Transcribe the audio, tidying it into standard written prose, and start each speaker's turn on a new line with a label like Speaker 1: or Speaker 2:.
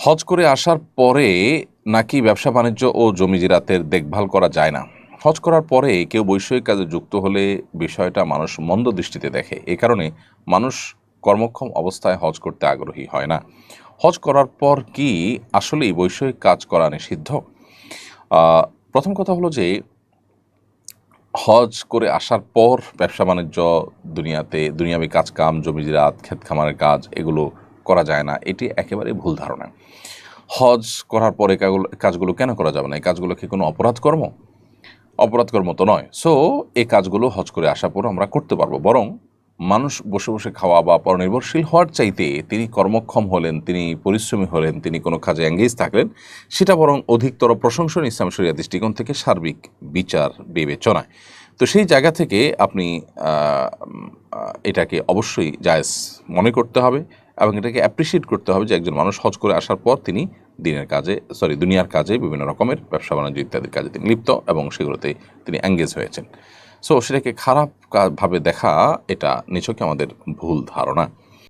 Speaker 1: হজ করে আসার পরে নাকি ব্যবসা বাণিজ্য ও জমি জিরাতের দেখভাল করা যায় না। হজ করার পরে কেউ বৈষয়িক কাজে যুক্ত হলে বিষয়টা মানুষ মন্দ দৃষ্টিতে দেখে। এ কারণে মানুষ কর্মক্ষম অবস্থায় হজ করতে আগ্রহী হয় না। হজ করার পর কি আসলেই বৈষয়িক কাজ করা নিষিদ্ধ? প্রথম কথা হলো যে হজ করে আসার পর ব্যবসা বাণিজ্য, দুনিয়াবি কাজকাম, জমি জিরাত, ক্ষেত খামারের কাজ এগুলো করা যায় না, এটি একেবারেই ভুল ধারণা। হজ করার পরে কাজগুলো কেন করা যাবে না? এই কাজগুলো কি কোনো অপরাধকর্ম? অপরাধকর্ম তো নয়। সো এই কাজগুলো হজ করে আসার পর আমরা করতে পারবো। বরং মানুষ বসে বসে খাওয়া বা পরনির্ভরশীল হওয়ার চাইতে তিনি কর্মক্ষম হলেন, তিনি পরিশ্রমী হলেন, তিনি কোনো কাজে এঙ্গেজ থাকলেন, সেটা বরং অধিকতর প্রশংসনীয় ইসলাম শরিয়া দৃষ্টিকোণ থেকে সার্বিক বিচার বিবেচনায়। তো সেই জায়গা থেকে আপনি এটাকে অবশ্যই জায়েজ মনে করতে হবে এবং এটাকে অ্যাপ্রিসিয়েট করতে হবে যে একজন মানুষ হজ করে আসার পর তিনি দুনিয়ার কাজে বিভিন্ন রকমের ব্যবসা বাণিজ্য ইত্যাদির কাজে তিনি লিপ্ত এবং সেগুলোতে তিনি এঙ্গেজ হয়েছেন। সো সেটাকে খারাপ ভাবে দেখা, এটা নিছকই আমাদের ভুল ধারণা।